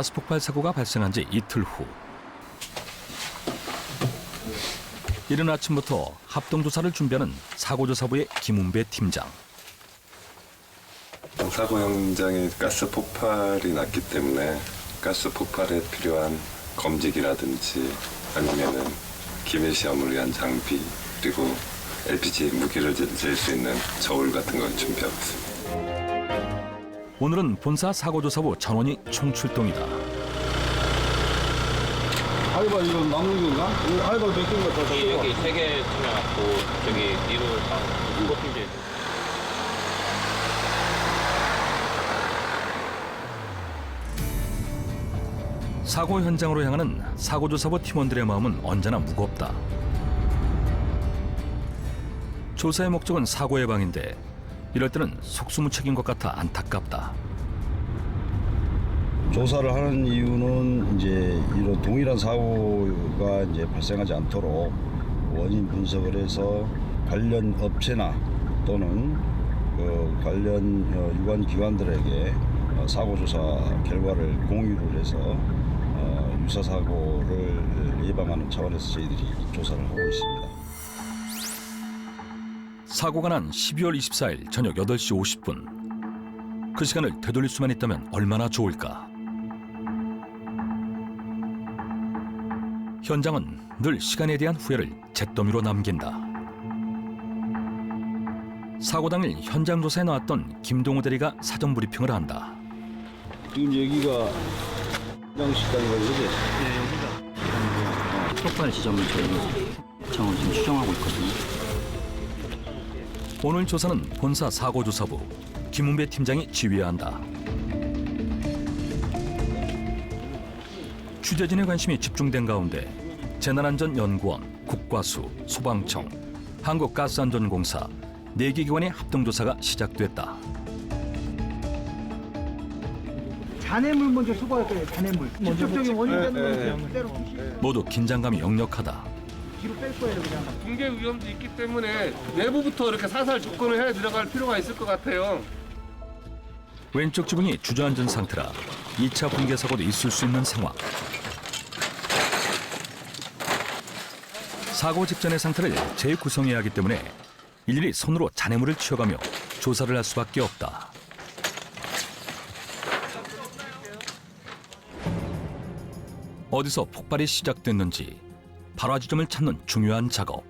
가스 폭발 사고가 발생한 지 이틀 후 이른 아침부터 합동조사를 준비하는 사고조사부의 김은배 팀장. 사고 현장에 가스 폭발이 났기 때문에 가스 폭발에 필요한 검지기라든지 아니면은 기밀 시험을 위한 장비 그리고 LPG 무게를 잴 수 있는 저울 같은 걸 준비하고 있습니다. 오늘은 본사 사고조사부 전원이 총출동이다. 하이바 이거 남는 건가? 하이바 몇 개인가 더 여기 3개 챙겨놨고 저기 뒤로 다 커피제. 사고 현장으로 향하는 사고조사부 팀원들의 마음은 언제나 무겁다. 조사의 목적은 사고 예방인데 이럴 때는 속수무책인 것 같아 안타깝다. 조사를 하는 이유는 이제 이런 동일한 사고가 이제 발생하지 않도록 원인 분석을 해서 관련 업체나 또는 그 관련 유관 기관들에게 사고 조사 결과를 공유를 해서 유사 사고를 예방하는 차원에서 저희들이 조사를 하고 있습니다. 사고가 난 12월 24일 저녁 8시 50분. 그 시간을 되돌릴 수만 있다면 얼마나 좋을까. 현장은 늘 시간에 대한 후회를 잿더미로 남긴다. 사고 당일 현장 조사에 나왔던 김동우 대리가 사전 브리핑을 한다. 지금 여기가 현장 식당이라고 그러지? 폭발 지점을 저희 정을 지금 추정하고 있거든요. 오늘 조사는 본사 사고조사부 김은배 팀장이 지휘해야 한다. 취재진의 관심이 집중된 가운데 재난안전연구원, 국과수, 소방청, 한국가스안전공사 4개 기관의 합동조사가 시작됐다. 잔해물 먼저 수거할 거예요. 잔해물. 직접적인 원인 되는 건 그대로 모두 긴장감이 역력하다. 뒤로 뺄 거예요, 그냥. 붕괴 위험도 있기 때문에 내부부터 이렇게 살살 접근을 해 들어갈 필요가 있을 것 같아요. 왼쪽 지붕이 주저앉은 상태라 2차 붕괴 사고도 있을 수 있는 상황. 사고 직전의 상태를 재구성해야 하기 때문에 일일이 손으로 잔해물을 치워가며 조사를 할 수밖에 없다. 어디서 폭발이 시작됐는지 발화 지점을 찾는 중요한 작업.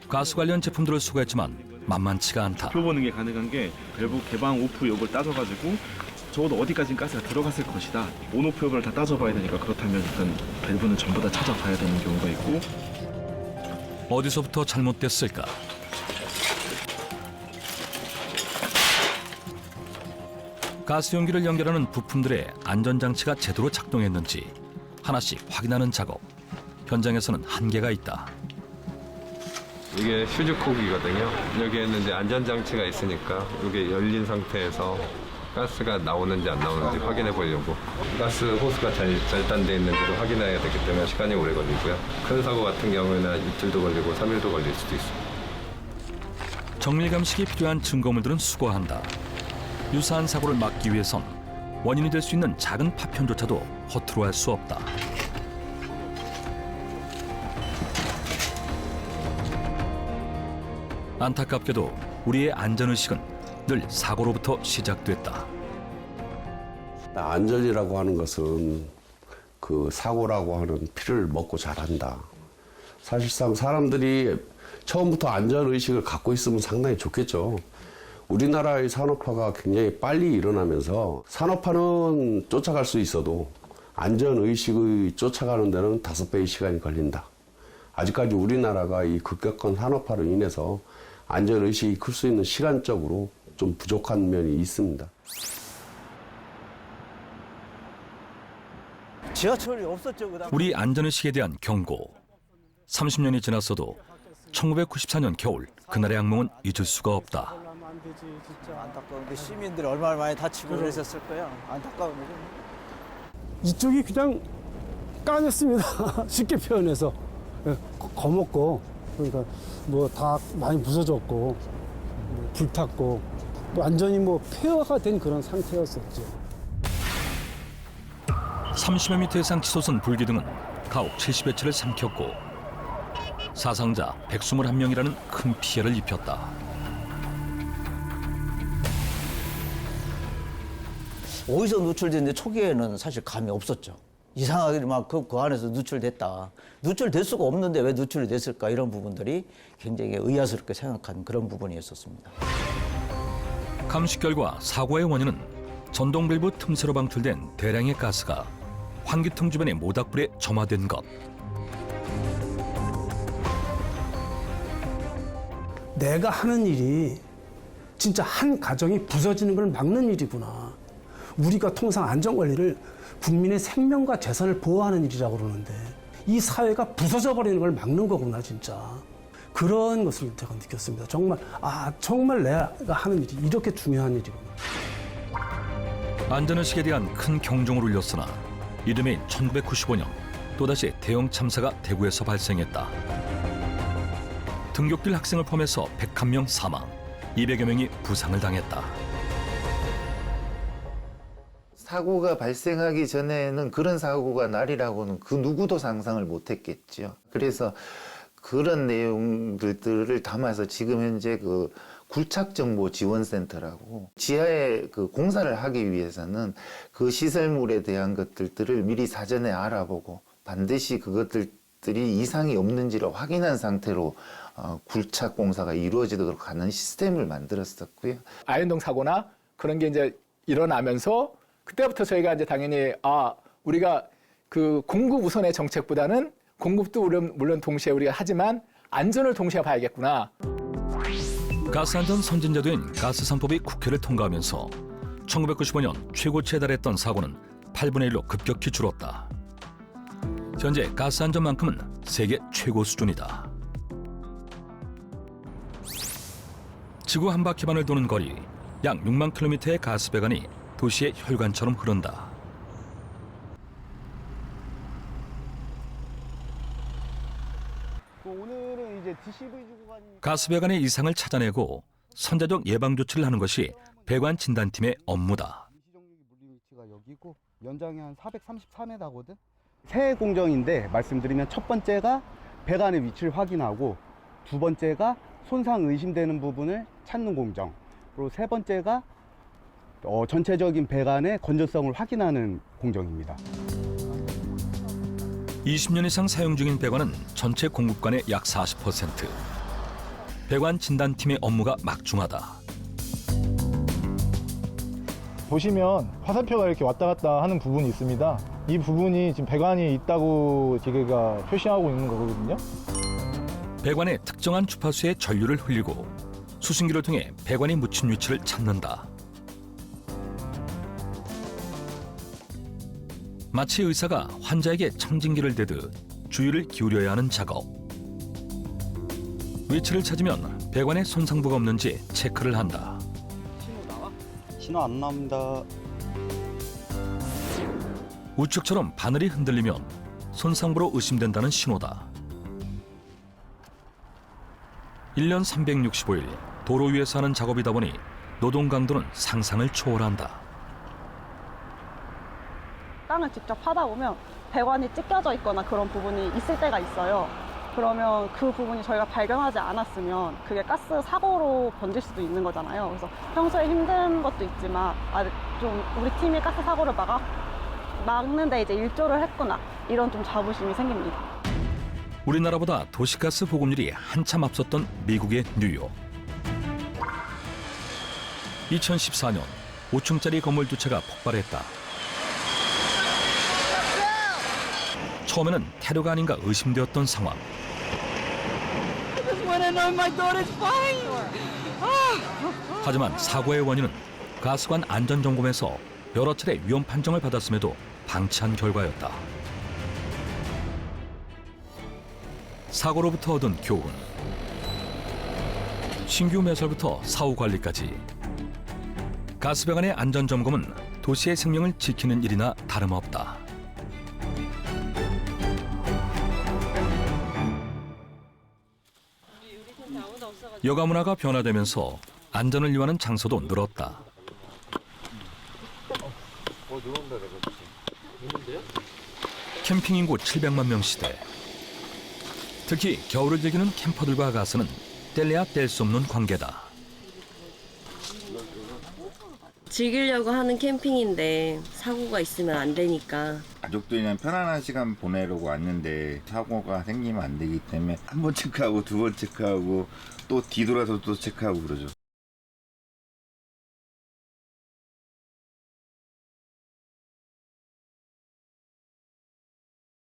가스 관련 제품들을 수거했지만 만만치가 않다. 좁혀보는 게 가능한 게 밸브 개방 오프 여부를 따져가지고 적어도 어디까지 가스가 들어갔을 것이다. 온오프 여부를 다 따져봐야 되니까 그렇다면 일단 밸브는 전부 다 찾아봐야 되는 경우가 있고 어디서부터 잘못됐을까? 가스 용기를 연결하는 부품들의 안전장치가 제대로 작동했는지 하나씩 확인하는 작업. 현장에서는 한계가 있다. 이게 휴즈콕이거든요. 여기에는 이제 안전장치가 있으니까 이게 열린 상태에서 가스가 나오는지 안 나오는지 확인해 보려고 가스 호스가 잘 절단돼 있는지도 확인해야 되기 때문에 시간이 오래 걸리고요. 큰 사고 같은 경우에는 이틀도 걸리고 3일도 걸릴 수도 있습니다. 정밀감식이 필요한 증거물들은 수거한다. 유사한 사고를 막기 위해선 원인이 될 수 있는 작은 파편조차도 허투루 할 수 없다. 안타깝게도 우리의 안전의식은 늘 사고로부터 시작됐다. 안전이라고 하는 것은 그 사고라고 하는 피를 먹고 자란다. 사실상 사람들이 처음부터 안전의식을 갖고 있으면 상당히 좋겠죠. 우리나라의 산업화가 굉장히 빨리 일어나면서 산업화는 쫓아갈 수 있어도 안전의식을 쫓아가는 데는 5배의 시간이 걸린다. 아직까지 우리나라가 이 급격한 산업화로 인해서 안전의식이 클 수 있는 시간적으로 좀 부족한 면이 있습니다. 지하철이 없었죠, 그다음. 우리 안전의식에 대한 경고. 30년이 지났어도 1994년 겨울 그날의 악몽은 잊을 수가 없다. 안 되지, 진짜 안타까운데 시민들이 얼마나 많이 다치고 그러셨을 거야. 안타까운 거죠. 이쪽이 그냥 까졌습니다. 쉽게 표현해서 거먹고 그러니까 뭐 다 많이 부서졌고 뭐 불탔고 또 완전히 뭐 폐허가 된 그런 상태였었죠. 30여 미터 이상 치솟은 불기둥은 가옥 70여 채를 삼켰고 사상자 121명이라는 큰 피해를 입혔다. 어디서 누출됐는데 초기에는 사실 감이 없었죠. 이상하게 막 그 안에서 누출됐다. 누출될 수가 없는데 왜 누출이 됐을까 이런 부분들이 굉장히 의아스럽게 생각한 그런 부분이었었습니다. 감식 결과 사고의 원인은 전동 밸브 틈새로 방출된 대량의 가스가 환기통 주변의 모닥불에 점화된 것. 내가 하는 일이 진짜 한 가정이 부서지는 걸 막는 일이구나. 우리가 통상 안전관리를 국민의 생명과 재산을 보호하는 일이라고 그러는데 이 사회가 부서져 버리는 걸 막는 거구나 진짜. 그런 것을 제가 느꼈습니다. 정말 내가 하는 일이 이렇게 중요한 일이구나. 안전의식에 대한 큰 경종을 울렸으나 이듬해인 1995년 또다시 대형 참사가 대구에서 발생했다. 등굣길 학생을 포함해서 101명 사망, 200여 명이 부상을 당했다. 사고가 발생하기 전에는 그런 사고가 날이라고는 그 누구도 상상을 못했겠죠. 그래서 그런 내용들을 담아서 지금 현재 그 굴착정보지원센터라고 지하에 그 공사를 하기 위해서는 그 시설물에 대한 것들을 미리 사전에 알아보고 반드시 그것들이 이상이 없는지를 확인한 상태로 굴착 공사가 이루어지도록 하는 시스템을 만들었었고요. 아현동 사고나 그런 게 이제 일어나면서 그때부터 저희가 이제 당연히 우리가 그 공급 우선의 정책보다는 공급도 물론 동시에 우리가 하지만 안전을 동시에 봐야겠구나. 가스안전 선진제도인 가스3법이 국회를 통과하면서 1995년 최고치에 달했던 사고는 8분의 1로 급격히 줄었다. 현재 가스안전만큼은 세계 최고 수준이다. 지구 한 바퀴반을 도는 거리 약 6만 킬로미터의 가스 배관이 도시의 혈관처럼 흐른다. 가스 배관의 이상을 찾아내고 선제적 예방 조치를 하는 것이 배관 진단팀의 업무다. 여기고 연장이 한 434m거든. 세 공정인데 말씀드리면 첫 번째가 배관의 위치를 확인하고 두 번째가 손상 의심되는 부분을 찾는 공정, 그리고 세 번째가 전체적인 배관의 건조성을 확인하는 공정입니다. 20년 이상 사용 중인 배관은 전체 공급관의 약 40%. 배관 진단팀의 업무가 막중하다. 보시면 화살표가 이렇게 왔다 갔다 하는 부분이 있습니다. 이 부분이 지금 배관이 있다고 기계가 표시하고 있는 거거든요. 배관에 특정한 주파수의 전류를 흘리고 수신기를 통해 배관이 묻힌 위치를 찾는다. 마치 의사가 환자에게 청진기를 대듯 주의를 기울여야 하는 작업. 위치를 찾으면 배관에 손상부가 없는지 체크를 한다. 신호 안 나옵니다. 우측처럼 바늘이 흔들리면 손상부로 의심된다는 신호다. 1년 365일 도로 위에서 하는 작업이다 보니 노동 강도는 상상을 초월한다. 땅을 직접 파다 보면 배관이 찢겨져 있거나 그런 부분이 있을 때가 있어요. 그러면 그 부분이 저희가 발견하지 않았으면 그게 가스 사고로 번질 수도 있는 거잖아요. 그래서 평소에 힘든 것도 있지만 좀 우리 팀이 가스 사고를 막는데 이제 일조를 했구나, 이런 좀 자부심이 생깁니다. 우리나라보다 도시가스 보급률이 한참 앞섰던 미국의 뉴욕. 2014년 5층짜리 건물 두 채가 폭발했다. 처음에는 테러가 아닌가 의심되었던 상황. 하지만 사고의 원인은 가스관 안전점검에서 여러 차례 위험 판정을 받았음에도 방치한 결과였다. 사고로부터 얻은 교훈. 신규 매설부터 사후 관리까지. 가스배관의 안전점검은 도시의 생명을 지키는 일이나 다름없다. 여가 문화가 변화되면서 안전을 위하는 장소도 늘었다. 캠핑 인구 700만 명 시대. 특히 겨울을 즐기는 캠퍼들과 가스는 뗄래야 뗄 수 없는 관계다. 즐기려고 하는 캠핑인데 사고가 있으면 안 되니까 가족들이랑 편안한 시간 보내려고 왔는데 사고가 생기면 안 되기 때문에 한 번 체크하고 두 번 체크하고 또 뒤돌아서 또 체크하고 그러죠.